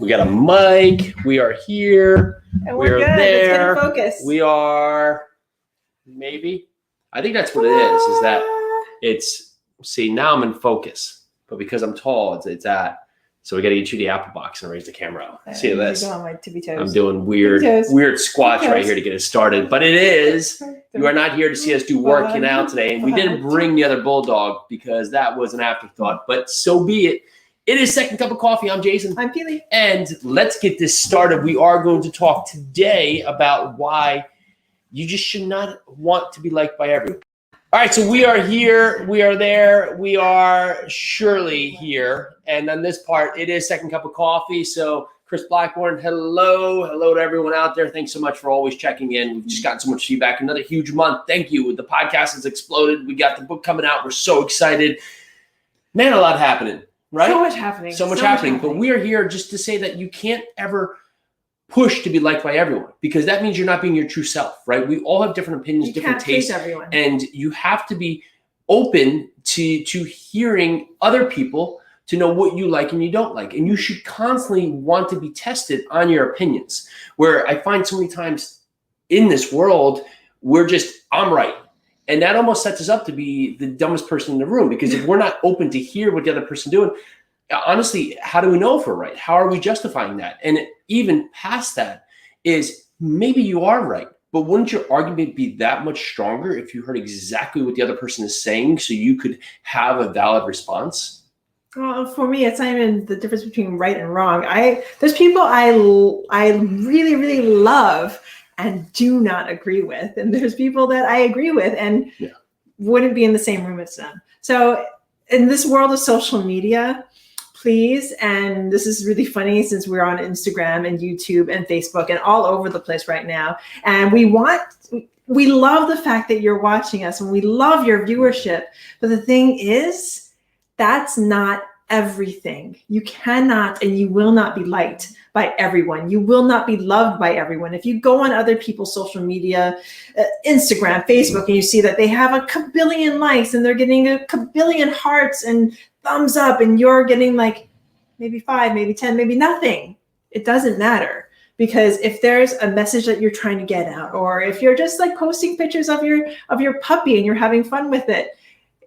We got a mic. We are here. And we're good. There. It's good focus. We are maybe. I think that's what it is that it's, see, now I'm in focus. But because I'm tall, it's at. So we got to get you the Apple box and raise the camera out. See this? On my tippy toes. I'm doing weird squats right here to get it started. But it is, you are not here to see us do working out today. And we didn't bring the other bulldog because that was an afterthought. But so be it. It is Second Cup of Coffee. I'm Jason. I'm Keely. And let's get this started. We are going to talk today about why you just should not want to be liked by everyone. All right, so we are here, we are there, we are surely here. And on this part, it is Second Cup of Coffee. So Chris Blackburn, hello to everyone out there. Thanks so much for always checking in. We've just gotten so much feedback. Another huge month. Thank you. The podcast has exploded. We got the book coming out. We're so excited. Man, a lot happening, right? So much happening. So much happening. But we are here just to say that you can't ever push to be liked by everyone, because that means you're not being your true self, right? We all have different opinions, different tastes, everyone. And you have to be open to hearing other people to know what you like and you don't like. And you should constantly want to be tested on your opinions, where I find so many times in this world, I'm right. And that almost sets us up to be the dumbest person in the room, because if we're not open to hear what the other person's doing, honestly, how do we know if we're right? How are we justifying that? And even past that is, maybe you are right, but wouldn't your argument be that much stronger if you heard exactly what the other person is saying so you could have a valid response? Well, for me, it's not even the difference between right and wrong. There's people I really, really love and do not agree with. And there's people that I agree with and wouldn't be in the same room as them. So in this world of social media, please, and this is really funny since we're on Instagram and YouTube and Facebook and all over the place right now. And we love the fact that you're watching us and we love your viewership. But the thing is, that's not everything. You cannot and you will not be liked by everyone. You will not be loved by everyone. If you go on other people's social media, Instagram, Facebook, and you see that they have a kabillion likes and they're getting a kabillion hearts and thumbs up, and you're getting like maybe 5, maybe 10, maybe nothing. It doesn't matter, because if there's a message that you're trying to get out, or if you're just like posting pictures of your puppy and you're having fun with it,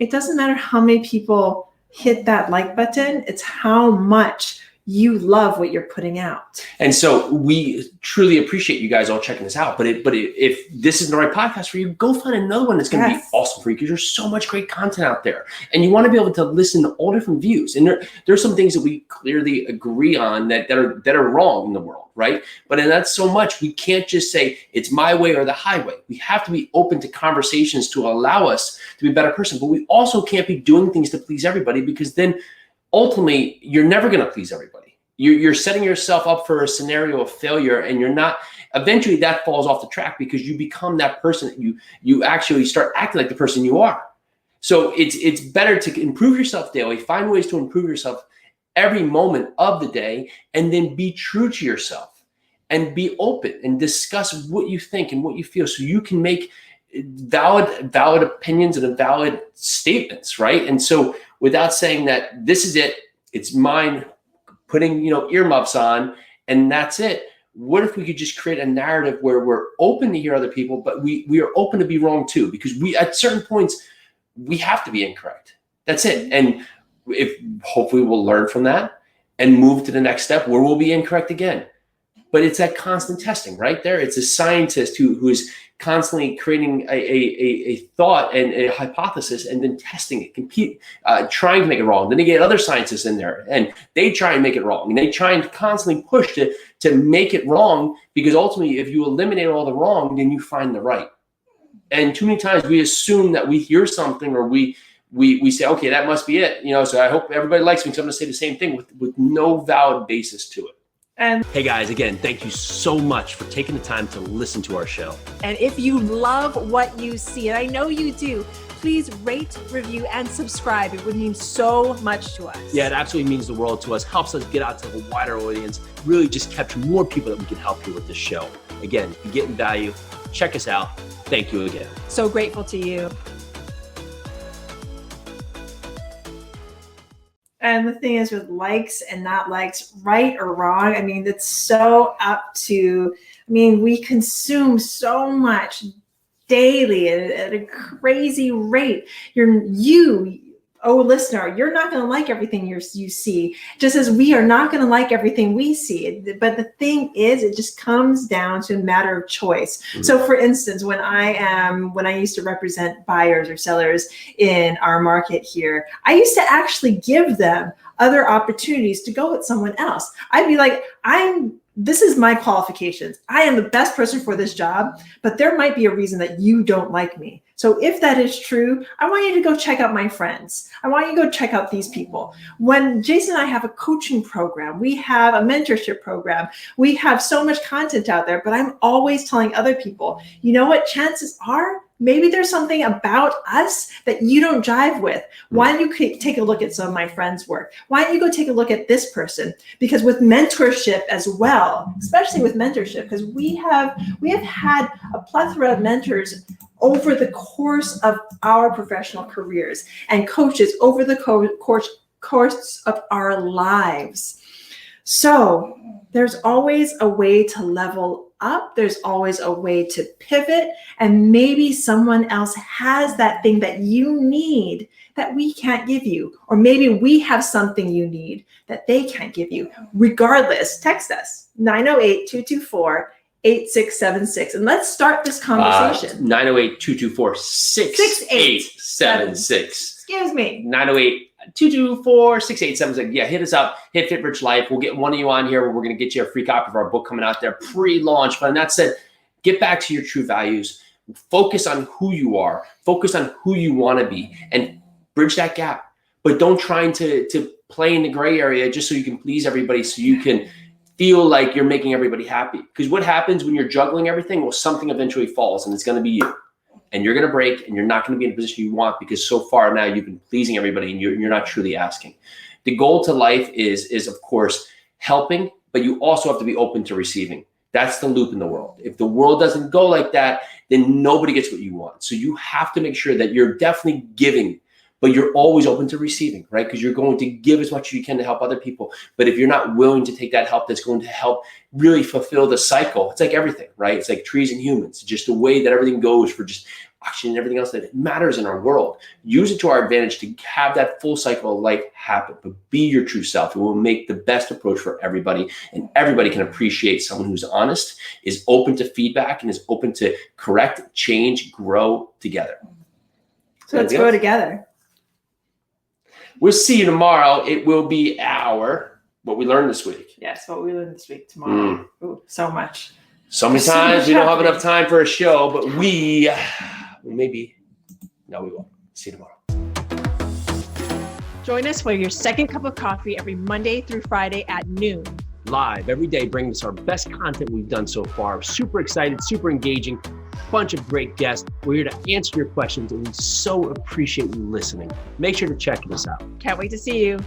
it doesn't matter how many people hit that like button. It's how much you love what you're putting out. And so we truly appreciate you guys all checking this out. But if this isn't the right podcast for you, go find another one that's going to be awesome for you, because there's so much great content out there. And you want to be able to listen to all different views. And there's some things that we clearly agree on that are wrong in the world, right? But in that so much, we can't just say it's my way or the highway. We have to be open to conversations to allow us to be a better person. But we also can't be doing things to please everybody, because then ultimately, you're never going to please everybody. You're setting yourself up for a scenario of failure, and you're not. Eventually, that falls off the track, because you become that person that you actually start acting like the person you are. So it's better to improve yourself daily, find ways to improve yourself every moment of the day, and then be true to yourself and be open and discuss what you think and what you feel, so you can make valid opinions and valid statements, right? And so without saying that this is it, it's mine, putting earmuffs on and that's it. What if we could just create a narrative where we're open to hear other people, but we are open to be wrong too, because we at certain points we have to be incorrect. That's it. And if hopefully we'll learn from that and move to the next step where we'll be incorrect again. But it's that constant testing right there. It's a scientist who is constantly creating a thought and a hypothesis and then testing it, trying to make it wrong. Then they get other scientists in there and they try and make it wrong. And they try and constantly push to make it wrong, because ultimately if you eliminate all the wrong, then you find the right. And too many times we assume that we hear something or we say, okay, that must be it. So I hope everybody likes me, because I'm going to say the same thing with no valid basis to it. And hey guys, again, thank you so much for taking the time to listen to our show. And if you love what you see, and I know you do, please rate, review, and subscribe. It would mean so much to us. Yeah, it absolutely means the world to us, helps us get out to a wider audience, really just capture more people that we can help here with this show. Again, if you're getting value, check us out. Thank you again. So grateful to you. And the thing is with likes and not likes, right or wrong, I mean, it's so up to, I mean, we consume so much daily at a crazy rate. Oh, listener, you're not going to like everything you see, just as we are not going to like everything we see. But the thing is, it just comes down to a matter of choice. Mm-hmm. So for instance, when I used to represent buyers or sellers in our market here, I used to actually give them other opportunities to go with someone else. I'd be like, this is my qualifications. I am the best person for this job, but there might be a reason that you don't like me. So if that is true, I want you to go check out my friends. I want you to go check out these people. When Jason and I have a coaching program, we have a mentorship program, we have so much content out there, but I'm always telling other people, you know what, chances are, maybe there's something about us that you don't jive with. Why don't you take a look at some of my friends' work? Why don't you go take a look at this person? Because with mentorship as well, especially with mentorship, because we have had a plethora of mentors over the course of our professional careers and coaches over the course of our lives. So there's always a way to level up. There's always a way to pivot, and maybe someone else has that thing that you need that we can't give you, or maybe we have something you need that they can't give you. Regardless, text us 908-224-8676, and let's start this conversation. 908-224-6876. Excuse me. 908-224-6876. Yeah, hit us up. Hit Fit Rich Life. We'll get one of you on here. We're going to get you a free copy of our book coming out there pre-launch. But that said, get back to your true values. Focus on who you are. Focus on who you want to be, and bridge that gap. But don't try to play in the gray area just so you can please everybody, so you can feel like you're making everybody happy. Because what happens when you're juggling everything? Well, something eventually falls, and it's going to be you. And you're going to break, and you're not going to be in a position you want, because so far now you've been pleasing everybody and you're not truly asking. The goal to life is of course helping, but you also have to be open to receiving. That's the loop in the world. If the world doesn't go like that, then nobody gets what you want. So you have to make sure that you're definitely giving, but you're always open to receiving, right? Because you're going to give as much as you can to help other people. But if you're not willing to take that help that's going to help really fulfill the cycle, it's like everything, right? It's like trees and humans, just the way that everything goes for just oxygen and everything else that matters in our world. Use it to our advantage to have that full cycle of life happen, but be your true self. It will make the best approach for everybody, and everybody can appreciate someone who's honest, is open to feedback, and is open to correct, change, grow together. So let's grow together. We'll see you tomorrow. It will be what we learned this week. Yes, what we learned this week tomorrow. Ooh, so much. So many times we don't have enough time for a show, but we won't. See you tomorrow. Join us for your second cup of coffee every Monday through Friday at noon. Live every day, bringing us our best content we've done so far. Super excited, super engaging, bunch of great guests. We're here to answer your questions, and we so appreciate you listening. Make sure to check this out. Can't wait to see you.